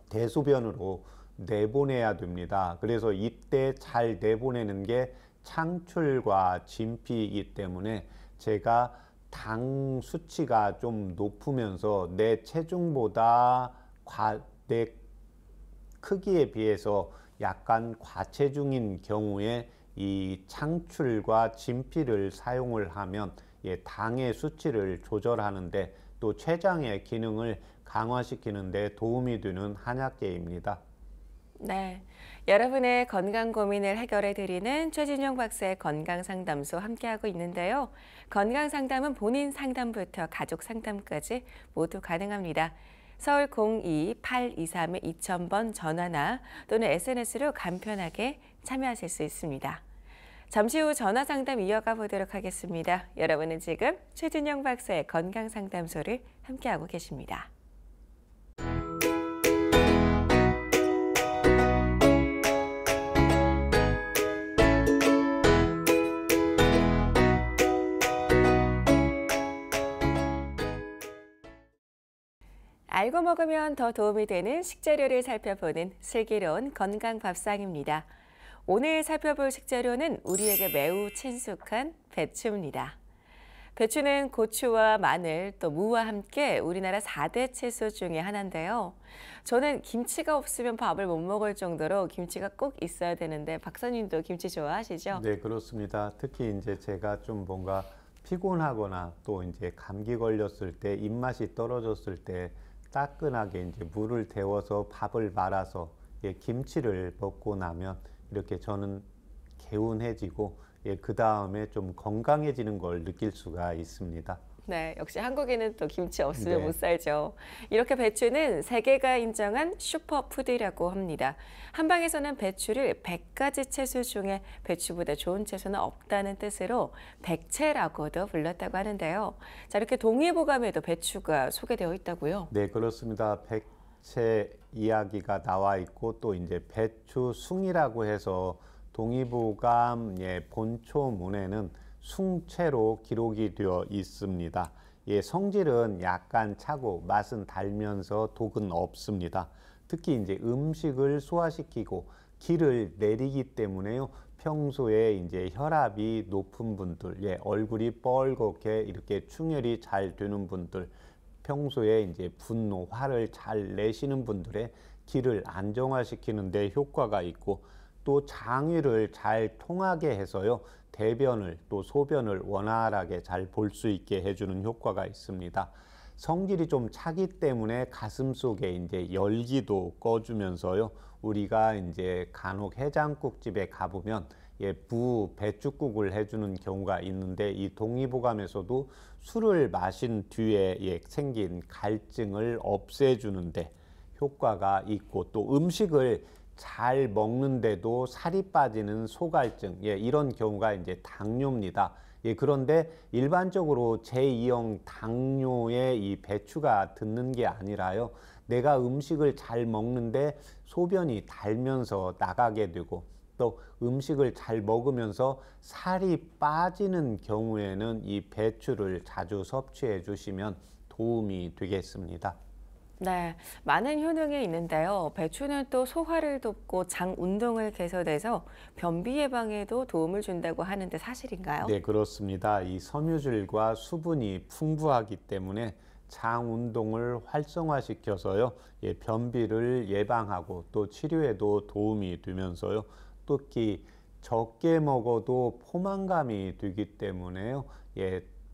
대소변으로 내보내야 됩니다. 그래서 이때 잘 내보내는 게 창출과 진피이기 때문에 제가 당 수치가 좀 높으면서 내 체중보다 내 크기에 비해서 약간 과체중인 경우에 이 창출과 진피를 사용을 하면 당의 수치를 조절하는데 또 췌장의 기능을 강화시키는 데 도움이 되는 한약재입니다. 네, 여러분의 건강 고민을 해결해 드리는 최진용 박사의 건강상담소 함께하고 있는데요. 건강상담은 본인 상담부터 가족 상담까지 모두 가능합니다. 서울 02-823-2000번 전화나 또는 SNS로 간편하게 참여하실 수 있습니다. 잠시 후 전화 상담 이어가 보도록 하겠습니다. 여러분은 지금 최진영 박사의 건강상담소를 함께하고 계십니다. 알고 먹으면 더 도움이 되는 식재료를 살펴보는 슬기로운 건강밥상입니다. 오늘 살펴볼 식재료는 우리에게 매우 친숙한 배추입니다. 배추는 고추와 마늘, 또 무와 함께 우리나라 4대 채소 중에 하나인데요. 저는 김치가 없으면 밥을 못 먹을 정도로 김치가 꼭 있어야 되는데 박사님도 김치 좋아하시죠? 네, 그렇습니다. 특히 이제 제가 좀 뭔가 피곤하거나 또 이제 감기 걸렸을 때 입맛이 떨어졌을 때 따끈하게 이제 물을 데워서 밥을 말아서 김치를 먹고 나면 이렇게 저는 개운해지고 그 다음에 좀 건강해지는 걸 느낄 수가 있습니다. 네, 역시 한국인은 또 김치 없으면 네. 못 살죠. 이렇게 배추는 세계가 인정한 슈퍼푸드라고 합니다. 한방에서는 배추를 100가지 채소 중에 배추보다 좋은 채소는 없다는 뜻으로 백채라고도 불렀다고 하는데요. 자, 이렇게 동의보감에도 배추가 소개되어 있다고요? 네, 그렇습니다. 백채 이야기가 나와 있고 또 이제 배추숭이라고 해서 동의보감 본초문에는 숭채로 기록이 되어 있습니다. 성질은 약간 차고 맛은 달면서 독은 없습니다. 특히 이제 음식을 소화시키고 기를 내리기 때문에요. 평소에 이제 혈압이 높은 분들, 얼굴이 뻘겋게 이렇게 충혈이 잘 되는 분들, 평소에 이제 분노, 화를 잘 내시는 분들의 기를 안정화시키는 데 효과가 있고 또 장위를 잘 통하게 해서요. 대변을 또 소변을 원활하게 잘 볼 수 있게 해주는 효과가 있습니다. 성질이 좀 차기 때문에 가슴 속에 이제 열기도 꺼주면서요. 우리가 이제 간혹 해장국집에 가보면 배추국을 해주는 경우가 있는데 이 동의보감에서도 술을 마신 뒤에 생긴 갈증을 없애주는데 효과가 있고 또 음식을 잘 먹는데도 살이 빠지는 소갈증, 이런 경우가 이제 당뇨입니다. 그런데 일반적으로 제2형 당뇨에 이 배추가 듣는 게 아니라요. 내가 음식을 잘 먹는데 소변이 달면서 나가게 되고 또 음식을 잘 먹으면서 살이 빠지는 경우에는 이 배추를 자주 섭취해 주시면 도움이 되겠습니다. 네, 많은 효능이 있는데요. 배추는 또 소화를 돕고 장 운동을 개선해서 변비 예방에도 도움을 준다고 하는데 사실인가요? 네, 그렇습니다. 이 섬유질과 수분이 풍부하기 때문에 장 운동을 활성화시켜서요. 변비를 예방하고 또 치료에도 도움이 되면서요. 특히 적게 먹어도 포만감이 되기 때문에요.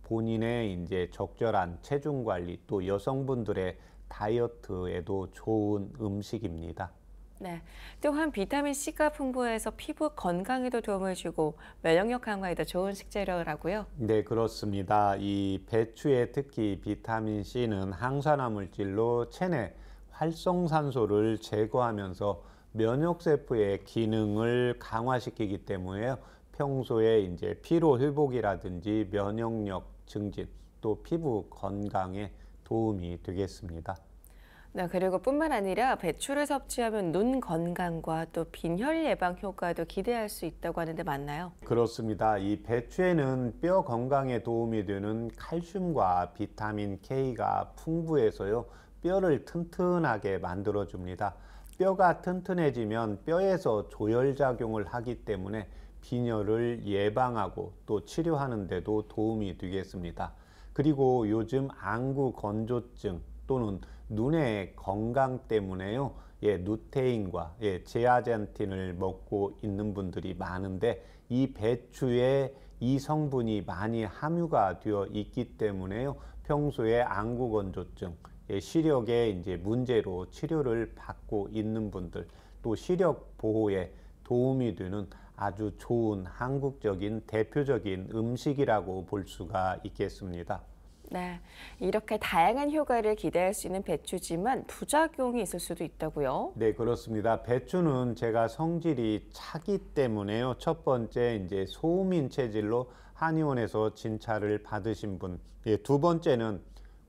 본인의 이제 적절한 체중 관리 또 여성분들의 다이어트에도 좋은 음식입니다. 네, 또한 비타민C가 풍부해서 피부 건강에도 도움을 주고 면역력 강화에도 좋은 식재료라고요? 네, 그렇습니다. 이 배추에 특히 비타민C는 항산화 물질로 체내 활성산소를 제거하면서 면역세포의 기능을 강화시키기 때문에 평소에 이제 피로 회복이라든지 면역력 증진 또 피부 건강에 도움이 되겠습니다. 네, 그리고 뿐만 아니라 배추를 섭취하면 눈 건강과 또 빈혈 예방 효과도 기대할 수 있다고 하는데 맞나요? 그렇습니다. 이 배추에는 뼈 건강에 도움이 되는 칼슘과 비타민 K가 풍부해서요. 뼈를 튼튼하게 만들어 줍니다. 뼈가 튼튼해지면 뼈에서 조혈작용을 하기 때문에 빈혈을 예방하고 또 치료하는 데도 도움이 되겠습니다. 그리고 요즘 안구 건조증 또는 눈의 건강 때문에요. 누테인과 제아젠틴을 먹고 있는 분들이 많은데 이 배추에 이 성분이 많이 함유가 되어 있기 때문에요. 평소에 안구 건조증, 시력의 이제 문제로 치료를 받고 있는 분들 또 시력 보호에 도움이 되는 아주 좋은 한국적인 대표적인 음식이라고 볼 수가 있겠습니다. 네, 이렇게 다양한 효과를 기대할 수 있는 배추지만 부작용이 있을 수도 있다고요? 네, 그렇습니다. 배추는 제가 성질이 차기 때문에요. 첫 번째 이제 소음인 체질로 한의원에서 진찰을 받으신 분. 예, 두 번째는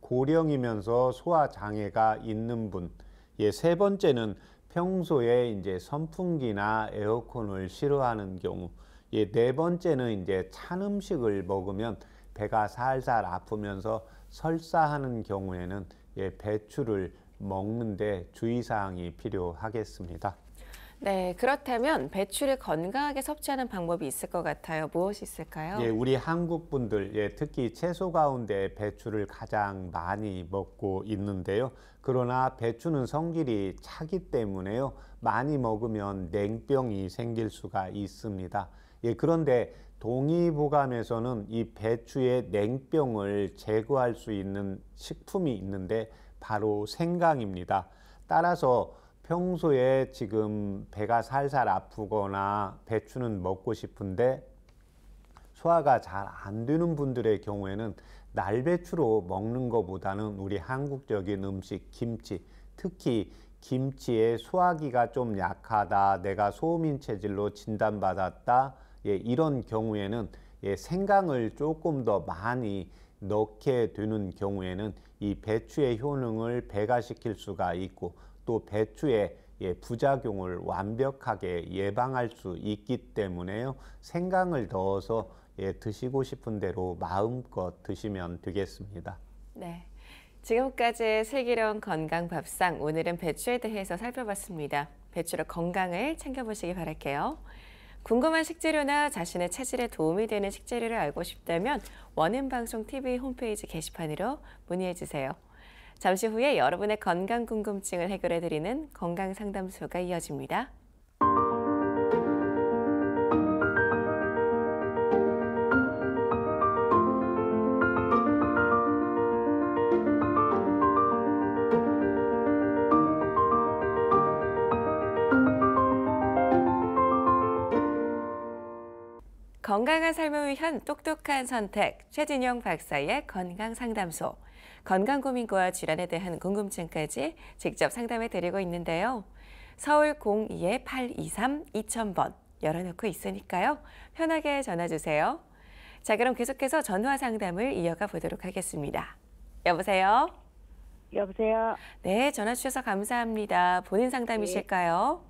고령이면서 소화 장애가 있는 분. 예, 세 번째는 평소에 이제 선풍기나 에어컨을 싫어하는 경우. 예, 네 번째는 이제 찬 음식을 먹으면 배가 살살 아프면서 설사하는 경우에는 예, 배추를 먹는데 주의사항이 필요하겠습니다. 네, 그렇다면 배추를 건강하게 섭취하는 방법이 있을 것 같아요. 무엇이 있을까요? 예, 우리 한국 분들, 예, 특히 채소 가운데 배추를 가장 많이 먹고 있는데요. 그러나 배추는 성질이 차기 때문에요. 많이 먹으면 냉병이 생길 수가 있습니다. 예, 그런데 동의보감에서는 이 배추의 냉병을 제거할 수 있는 식품이 있는데 바로 생강입니다. 따라서 평소에 지금 배가 살살 아프거나 배추는 먹고 싶은데 소화가 잘 안 되는 분들의 경우에는 날배추로 먹는 것보다는 우리 한국적인 음식 김치, 특히 김치의 소화기가 좀 약하다, 내가 소음인 체질로 진단받았다, 예, 이런 경우에는 예, 생강을 조금 더 많이 넣게 되는 경우에는 이 배추의 효능을 배가시킬 수가 있고 또 배추의 예, 부작용을 완벽하게 예방할 수 있기 때문에요. 생강을 넣어서 예, 드시고 싶은 대로 마음껏 드시면 되겠습니다. 네. 지금까지 슬기로운 건강 밥상, 오늘은 배추에 대해서 살펴봤습니다. 배추로 건강을 챙겨보시기 바랄게요. 궁금한 식재료나 자신의 체질에 도움이 되는 식재료를 알고 싶다면 원음방송 TV 홈페이지 게시판으로 문의해주세요. 잠시 후에 여러분의 건강 궁금증을 해결해드리는 건강상담소가 이어집니다. 건강한 삶을 위한 똑똑한 선택, 최진영 박사의 건강상담소. 건강 고민과 질환에 대한 궁금증까지 직접 상담해 드리고 있는데요. 서울 02-823-2000번 열어놓고 있으니까요. 편하게 전화 주세요. 자, 그럼 계속해서 전화 상담을 이어가 보도록 하겠습니다. 여보세요? 여보세요? 네, 전화 주셔서 감사합니다. 본인 상담이실까요?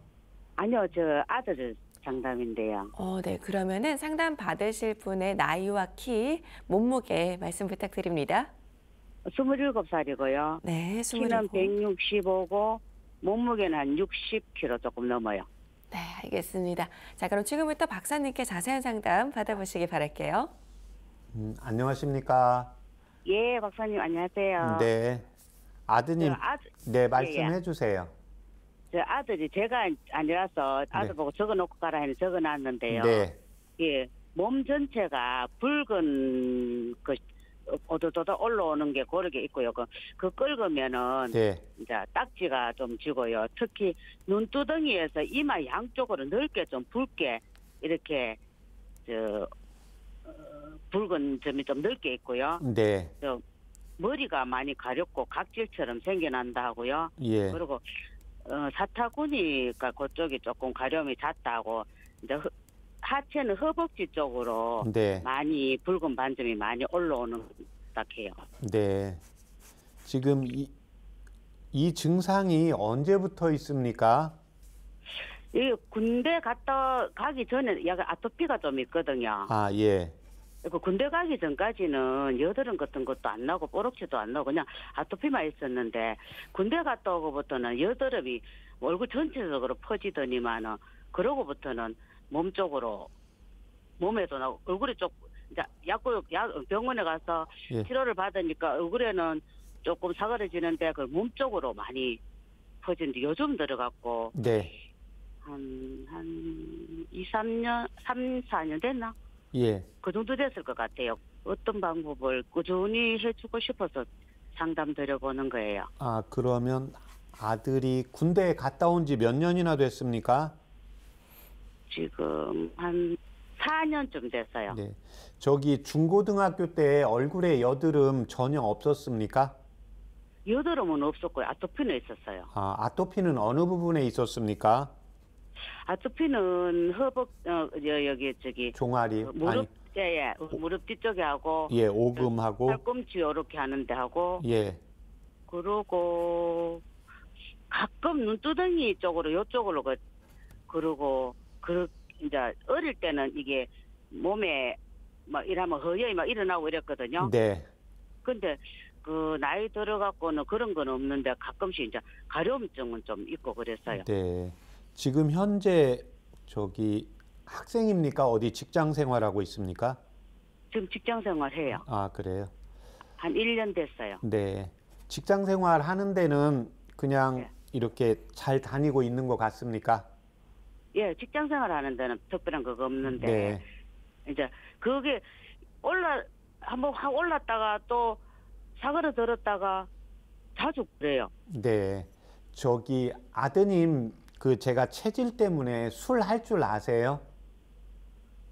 아니요, 저 아들 상담인데요. 네. 그러면은 상담 받으실 분의 나이와 키, 몸무게 말씀 부탁드립니다. 27살이고요. 네, 키는 27. 165고 몸무게는 한 60kg 조금 넘어요. 네, 알겠습니다. 자, 그럼 지금부터 박사님께 자세한 상담 받아보시기 바랄게요. 안녕하십니까? 예, 박사님 안녕하세요. 네. 아드님, 네, 말씀해 예. 주세요. 저 아들이 제가 아니라서 아들 네. 보고 적어놓고 가라 해서 적어놨는데요. 네. 예, 몸 전체가 붉은 오도도도 올라오는 게 고르게 있고요. 그 긁으면은 네. 이제 딱지가 좀 지고요. 특히 눈두덩이에서 이마 양쪽으로 넓게 좀 붉게 이렇게 붉은 점이 좀 넓게 있고요. 네. 머리가 많이 가렵고 각질처럼 생겨난다 하고요. 예. 그리고 사타구니가 그쪽이 조금 가려움이 잦다고 이제 하체는 허벅지 쪽으로 네. 많이 붉은 반점이 많이 올라오는 딱 해요. 네. 지금 이 증상이 언제부터 있습니까? 이 군대 갔다 가기 전에 약간 아토피가 좀 있거든요. 아, 예. 그 군대 가기 전까지는 여드름 같은 것도 안 나고 뽀록치도 안 나고 그냥 아토피만 있었는데 군대 갔다 오고부터는 여드름이 얼굴 전체적으로 퍼지더니만은 그러고부터는 몸 쪽으로 몸에도 나고 얼굴이 이제 병원에 가서 예. 치료를 받으니까 얼굴에는 조금 사그러지는데 그 몸 쪽으로 많이 퍼지는데 요즘 들어갔고 네. 한 2, 3년, 3, 4년 됐나? 예. 그 정도 됐을 것 같아요. 어떤 방법을 꾸준히 해주고 싶어서 상담 드려보는 거예요. 아, 그러면 아들이 군대에 갔다 온 지 몇 년이나 됐습니까? 지금 한 4년쯤 됐어요. 네. 저기 중고등학교 때 얼굴에 여드름 전혀 없었습니까? 여드름은 없었고요. 아토피는 있었어요. 아, 아토피는 어느 부분에 있었습니까? 아토피는 허벅 여기 저기 종아리, 무릎 예, 무릎 뒤쪽에 하고 예, 오금하고, 팔꿈치 이렇게 하는데 하고 예, 그러고 가끔 눈두덩이 쪽으로 요쪽으로 그러고 이제 어릴 때는 이게 몸에 막 이러면 허여이 막 일어나고 이랬거든요. 네, 근데 그 나이 들어갖고는 그런 건 없는데 가끔씩 이제 가려움증은 좀 있고 그랬어요. 네. 지금 현재 저기 학생입니까? 어디 직장 생활하고 있습니까? 지금 직장 생활 해요. 아, 그래요? 한 1년 됐어요. 네. 직장 생활 하는 데는 그냥 네. 이렇게 잘 다니고 있는 것 같습니까? 예, 직장 생활 하는 데는 특별한 그거 없는데 네. 이제 그게 한번 확 올랐다가 또 사그러들었다가 자주 그래요. 네. 저기 아드님 그 제가 체질 때문에 술 할 줄 아세요?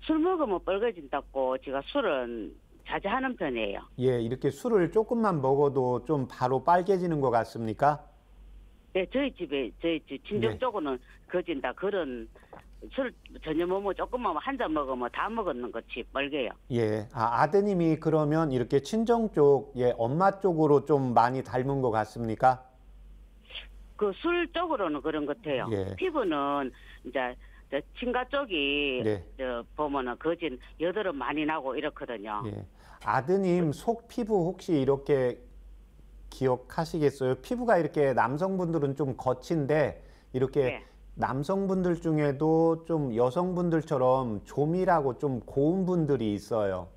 술 먹으면 빨개진다고 제가 술은 자제하는 편이에요. 예, 이렇게 술을 조금만 먹어도 좀 바로 빨개지는 것 같습니까? 네, 저희 집 친정 네. 쪽으로는 거진다 그런 술 전혀 못 먹고 조금만 한 잔 먹으면 다 먹었는 것이 빨개요. 예. 아, 아드님이 그러면 이렇게 친정 쪽, 예, 엄마 쪽으로 좀 많이 닮은 것 같습니까? 그 술 쪽으로는 그런 것 같아요. 예. 피부는 이제 저 친가 쪽이 네. 저 보면은 거진 여드름 많이 나고 이렇거든요. 예. 아드님 속 피부 혹시 이렇게 기억하시겠어요? 피부가 이렇게 남성분들은 좀 거친데 이렇게 네. 남성분들 중에도 좀 여성분들처럼 조밀하고 좀 고운 분들이 있어요.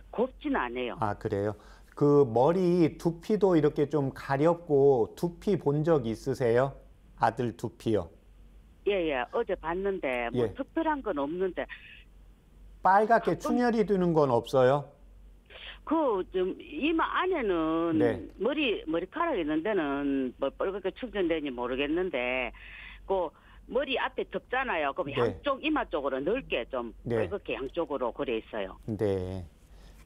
곱진 않아요. 아, 그래요? 그 머리 두피도 이렇게 좀 가렵고 두피 본 적 있으세요? 아들 두피요. 예예. 어제 봤는데 뭐 예. 특별한 건 없는데 빨갛게 충혈이 드는 건 없어요? 그 좀 이마 안에는 네. 머리카락 있는 데는 뭐 빨갛게 충전되는지 모르겠는데 그 머리 앞에 덮잖아요. 그럼 네. 양쪽 이마 쪽으로 넓게 좀 네. 빨갛게 양쪽으로 그래 있어요. 네.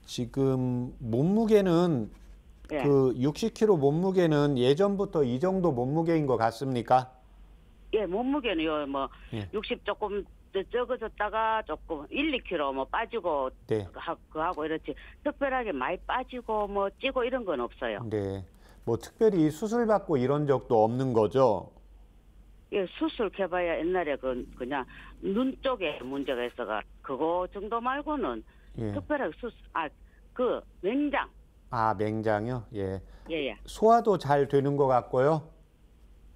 지금 몸무게는 예. 그 60kg 몸무게는 예전부터 이 정도 몸무게인 것 같습니까? 예, 몸무게는 뭐 예. 60 조금 적어졌다가 조금 1~2kg 뭐 빠지고 네. 그하고 이렇지 특별하게 많이 빠지고 뭐 찌고 이런 건 없어요. 네. 뭐 특별히 수술 받고 이런 적도 없는 거죠? 예, 수술 해봐야 옛날에 그냥 눈 쪽에 문제가 있어가 그거 정도 말고는 예. 특별하게 그 맹장 아, 맹장이요? 예. 예예 소화도 잘 되는 것 같고요.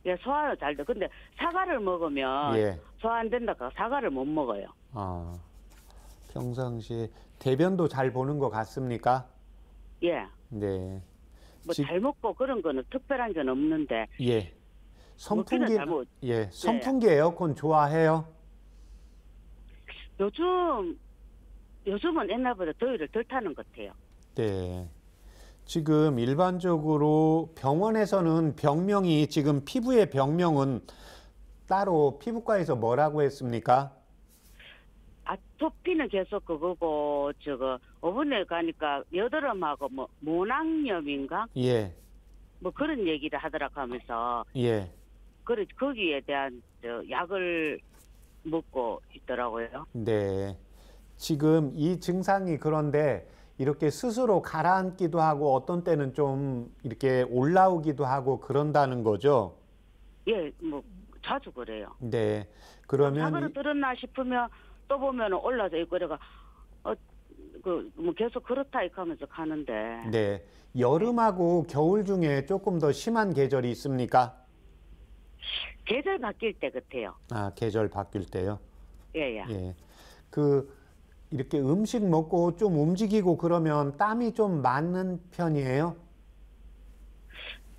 예, 소화는 잘 돼. 근데 사과를 먹으면 예. 소화 안 된다고 사과를 못 먹어요. 아, 평상시에 대변도 잘 보는 것 같습니까? 예, 네. 뭐 지- 잘 먹고 그런 거는 특별한 건 없는데 예. 선풍기, 먹기는 잘 먹- 예. 선풍기 에어컨 좋아해요? 요즘은 옛날보다 더위를 덜 타는 것 같아요. 네. 지금 일반적으로 병원에서는 병명이 지금 피부의 병명은 따로 피부과에서 뭐라고 했습니까? 아토피는 계속 그거고 저거 오븐에 가니까 여드름하고 뭐 모낭염인가 예. 뭐 그런 얘기를 하더라고 하면서 예. 그래 거기에 대한 약을 먹고 있더라고요. 네. 지금 이 증상이 그런데 이렇게 스스로 가라앉기도 하고 어떤 때는 좀 이렇게 올라오기도 하고 그런다는 거죠. 예, 뭐 자주 그래요. 네. 그러면 사고를 들었나 싶으면 또 보면 올라져 있고 그래가 뭐 계속 그렇다 이렇게 하면서 가는데 네. 여름하고 겨울 중에 조금 더 심한 계절이 있습니까? 계절 바뀔 때 같아요. 아, 계절 바뀔 때요. 예예. 예. 이렇게 음식 먹고 좀 움직이고 그러면 땀이 좀 많은 편이에요?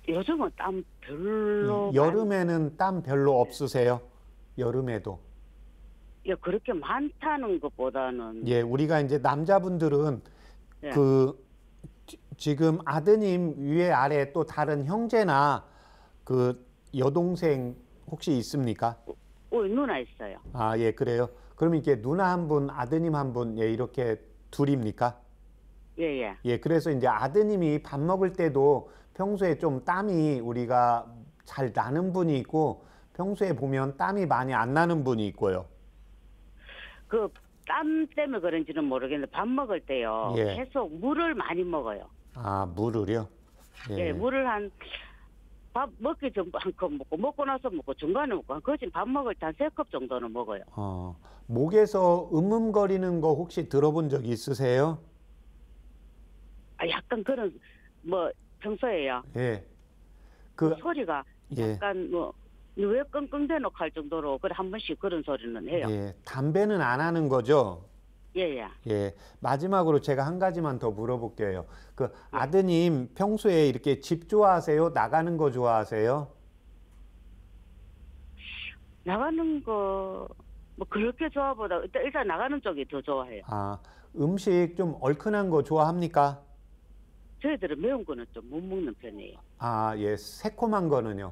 요즘은 땀 별로 여름에는 땀 별로 없으세요? 여름에도. 예, 그렇게 많다는 것보다는 예, 우리가 이제 남자분들은 예. 지금 아드님 위에 아래 또 다른 형제나 여동생 혹시 있습니까? 누나 있어요. 아, 예, 그래요. 그러면 이게 누나 한 분, 아드님 한 분, 예, 이렇게 둘입니까? 예, 예. 예, 그래서 이제 아드님이 밥 먹을 때도 평소에 좀 땀이 우리가 잘 나는 분이 있고 평소에 보면 땀이 많이 안 나는 분이 있고요. 그 땀 때문에 그런지는 모르겠는데 밥 먹을 때요. 예. 계속 물을 많이 먹어요. 아, 물을요? 예, 물을 밥 먹기 전 한 컵 먹고 먹고 나서 먹고 중간에 먹고 거진 밥 먹을 때 한 3컵 정도는 먹어요. 목에서 음음거리는 거 혹시 들어본 적 있으세요? 아, 약간 그런 뭐 평소에요. 예. 그 소리가 예. 약간 뭐 왜 끙끙대놓고 할 정도로 그래 한 번씩 그런 소리는 해요. 예. 담배는 안 하는 거죠? 예예. 예. 마지막으로 제가 한 가지만 더 물어볼게요. 그 아드님 평소에 이렇게 집 좋아하세요? 나가는 거 좋아하세요? 나가는 거 뭐 그렇게 좋아보다 일단 나가는 쪽이 더 좋아해요. 아, 음식 좀 얼큰한 거 좋아합니까? 저희들은 매운 거는 좀 못 먹는 편이에요. 아, 예. 새콤한 거는요?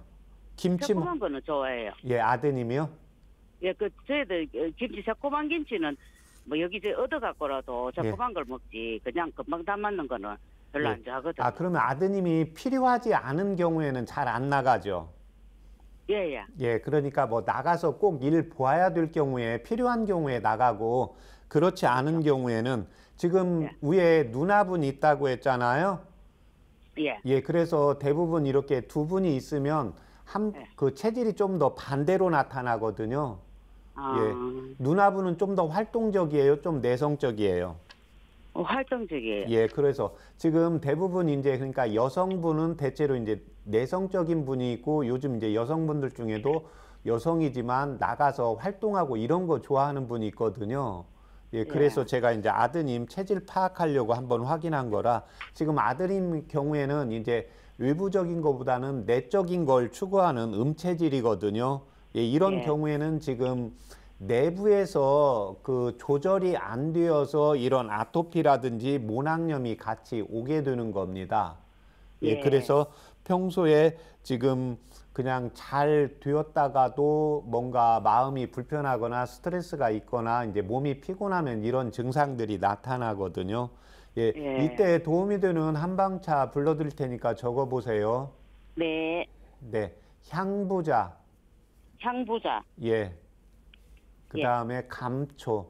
김치 새콤한 거는 좋아해요. 예, 아드님이요? 예, 그 저희들 김치 새콤한 김치는 뭐 여기저기 얻어갖고라도 새콤한 걸 먹지 그냥 금방 다 맞는 거는 별로 예. 안 좋아하거든요. 아, 그러면 아드님이 필요하지 않은 경우에는 잘 안 나가죠? 예예. 예, 그러니까 뭐 나가서 꼭 일 보아야 될 경우에 필요한 경우에 나가고 그렇지 않은 경우에는 지금 예. 위에 누나분 있다고 했잖아요. 예. 예, 그래서 대부분 이렇게 두 분이 있으면 예. 그 체질이 좀 더 반대로 나타나거든요. 아, 예, 누나분은 좀 더 활동적이에요, 좀 내성적이에요. 활동적이에요. 예, 그래서 지금 대부분 이제 그러니까 여성분은 대체로 이제 내성적인 분이 있고 요즘 이제 여성분들 중에도 여성이지만 나가서 활동하고 이런 거 좋아하는 분이 있거든요. 예, 그래서 제가 이제 아드님 체질 파악하려고 한번 확인한 거라 지금 아드님 경우에는 이제 외부적인 것보다는 내적인 걸 추구하는 음체질이거든요. 예, 이런 예. 경우에는 지금 내부에서 그 조절이 안 되어서 이런 아토피라든지 모낭염이 같이 오게 되는 겁니다. 예, 예. 그래서 평소에 지금 그냥 잘 되었다가도 뭔가 마음이 불편하거나 스트레스가 있거나 이제 몸이 피곤하면 이런 증상들이 나타나거든요. 예, 예. 이때 도움이 되는 한방차 불러드릴 테니까 적어보세요. 네. 네, 향부자, 향부자, 예, 그 다음에 감초,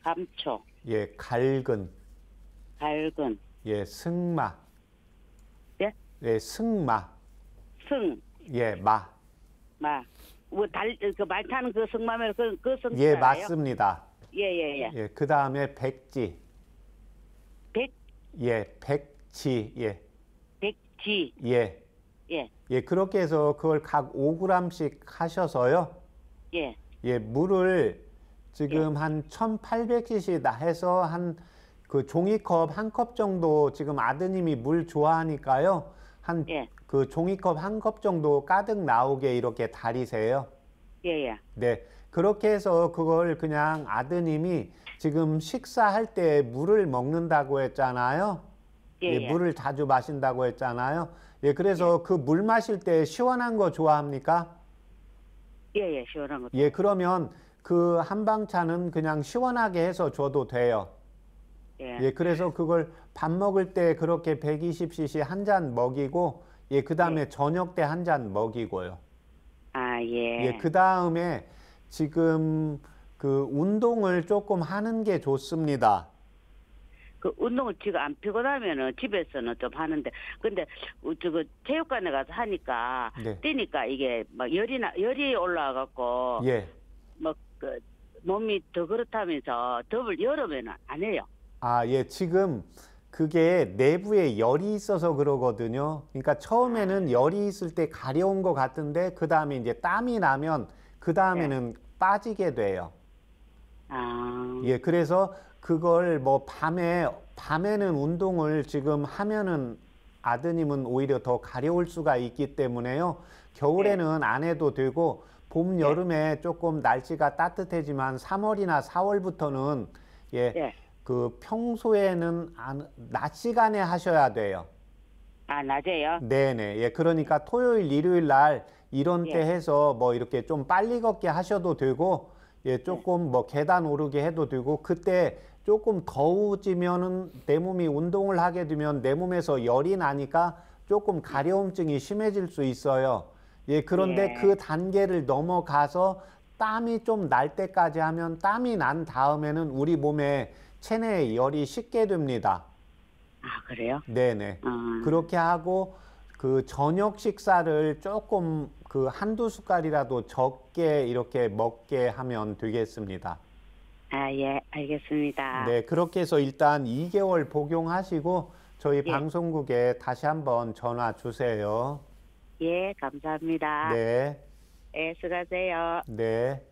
감초, 예, 갈근, 갈근, 예, 승마, 예? 예, 승마, 승, 예, 마, 그 말 타는 그 승마면 그 승. 예, 맞습니다. 예예예. 예, 그 다음에 백지, 백, 예, 백지, 예, 백지, 예, 예, 예, 그렇게 해서 그걸 각 5g씩 하셔서요. 예, 예, 물을 지금 한 1800cc 해서 한 그 종이컵 한 컵 정도 지금 아드님이 물 좋아하니까요. 한 예. 그 종이컵 한 컵 정도 가득 나오게 이렇게 달이세요. 예예. 네. 그렇게 해서 그걸 그냥 아드님이 지금 식사할 때 물을 먹는다고 했잖아요. 예, 예, 물을 자주 마신다고 했잖아요. 예, 그래서 그 물 마실 때 시원한 거 좋아합니까? 예예. 시원한 거. 예, 그러면 그 한방차는 그냥 시원하게 해서 줘도 돼요. 예. 예, 그래서 그걸 밥 먹을 때 그렇게 120cc 한 잔 먹이고, 예, 그 다음에 저녁 때 한 잔 먹이고요. 아 예. 예, 그 다음에 지금 그 운동을 조금 하는 게 좋습니다. 그 운동을 지금 안 피곤하면은 집에서는 좀 하는데 근데 저거 체육관에 가서 하니까 네. 뛰니까 이게 막 열이 올라와갖고 예. 뭐 그 몸이 더 그렇다면서 더블 여름에는 안 해요. 아, 예, 지금 그게 내부에 열이 있어서 그러거든요. 그러니까 처음에는 열이 있을 때 가려운 것 같은데, 그 다음에 이제 땀이 나면, 그 다음에는 빠지게 돼요. 아. 예, 그래서 그걸 뭐 밤에는 운동을 지금 하면은 아드님은 오히려 더 가려울 수가 있기 때문에요. 겨울에는 안 해도 되고, 봄, 여름에 조금 날씨가 따뜻해지만 3월이나 4월부터는 예. 그 평소에는 낮 시간에 하셔야 돼요. 아 낮에요? 네네. 예, 그러니까 토요일, 일요일 날 이런 때 해서 뭐 이렇게 좀 빨리 걷게 하셔도 되고, 예, 조금 뭐 계단 오르게 해도 되고 그때 조금 더워지면은 내 몸이 운동을 하게 되면 내 몸에서 열이 나니까 조금 가려움증이 심해질 수 있어요. 예, 그런데 예. 그 단계를 넘어가서 땀이 좀 날 때까지 하면 땀이 난 다음에는 우리 몸에 체내에 열이 식게 됩니다. 아, 그래요? 네네. 그렇게 하고 그 저녁 식사를 조금 그 한두 숟갈이라도 적게 이렇게 먹게 하면 되겠습니다. 아, 예, 알겠습니다. 네, 그렇게 해서 일단 2개월 복용하시고 저희 예. 방송국에 다시 한번 전화 주세요. 예, 감사합니다. 네, 예, 수고하세요. 네.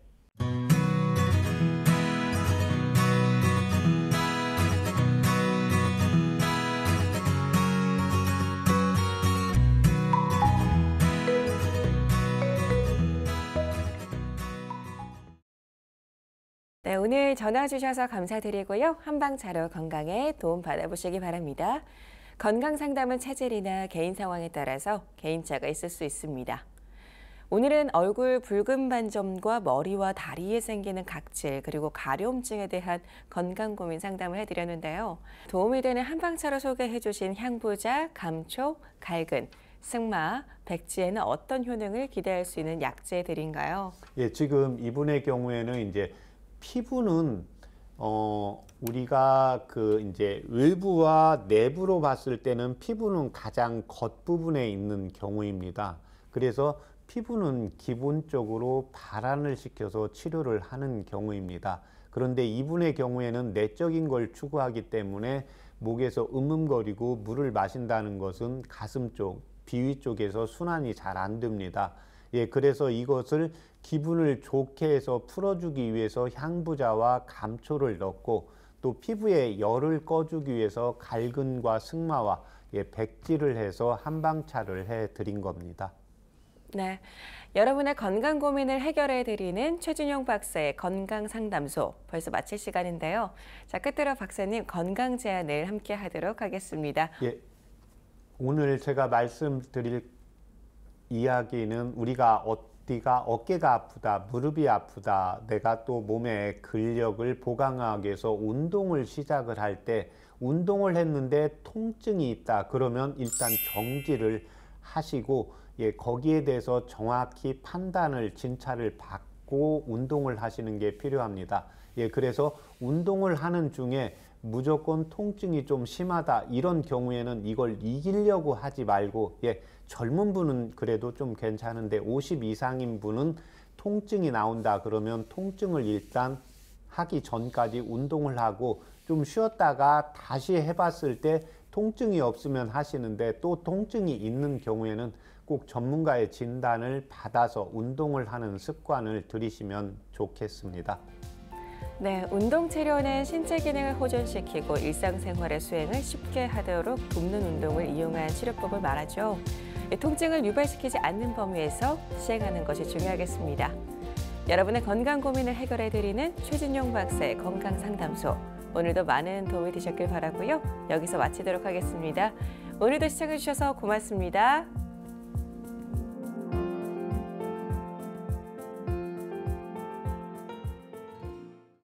네, 오늘 전화 주셔서 감사드리고요. 한방차로 건강에 도움 받아보시기 바랍니다. 건강 상담은 체질이나 개인 상황에 따라서 개인차가 있을 수 있습니다. 오늘은 얼굴 붉은 반점과 머리와 다리에 생기는 각질 그리고 가려움증에 대한 건강 고민 상담을 해드렸는데요. 도움이 되는 한방차로 소개해 주신 향부자, 감초, 갈근, 승마, 백지에는 어떤 효능을 기대할 수 있는 약재들인가요? 예, 지금 이분의 경우에는 이제 피부는 우리가 그 이제 외부와 내부로 봤을 때는 피부는 가장 겉부분에 있는 경우입니다. 그래서 피부는 기본적으로 발안을 시켜서 치료를 하는 경우입니다. 그런데 이분의 경우에는 내적인 걸 추구하기 때문에 목에서 음음거리고 물을 마신다는 것은 가슴 쪽, 비위 쪽에서 순환이 잘 안 됩니다. 예, 그래서 이것을 기분을 좋게 해서 풀어주기 위해서 향부자와 감초를 넣고 또 피부에 열을 꺼주기 위해서 갈근과 승마와 백지를 해서 한방차를 해드린 겁니다. 네, 여러분의 건강 고민을 해결해 드리는 최진용 박사의 건강 상담소 벌써 마칠 시간인데요. 자, 끝으로 박사님 건강 제안을 함께 하도록 하겠습니다. 예, 오늘 제가 말씀드릴 이야기는 우리가 어깨가 아프다, 무릎이 아프다, 내가 또 몸에 근력을 보강하기 위해서 운동을 시작을 할 때 운동을 했는데 통증이 있다. 그러면 일단 정지를 하시고 거기에 대해서 정확히 판단을 진찰을 받고 운동을 하시는 게 필요합니다. 그래서 운동을 하는 중에 무조건 통증이 좀 심하다 이런 경우에는 이걸 이기려고 하지 말고 젊은 분은 그래도 좀 괜찮은데 50 이상인 분은 통증이 나온다 그러면 통증을 일단 하기 전까지 운동을 하고 좀 쉬었다가 다시 해봤을 때 통증이 없으면 하시는데 또 통증이 있는 경우에는 꼭 전문가의 진단을 받아서 운동을 하는 습관을 들이시면 좋겠습니다. 네, 운동 치료는 신체 기능을 호전시키고 일상생활의 수행을 쉽게 하도록 돕는 운동을 이용한 치료법을 말하죠. 통증을 유발시키지 않는 범위에서 시행하는 것이 중요하겠습니다. 여러분의 건강 고민을 해결해 드리는 최진용 박사의 건강 상담소. 오늘도 많은 도움이 되셨길 바라고요. 여기서 마치도록 하겠습니다. 오늘도 시청해 주셔서 고맙습니다.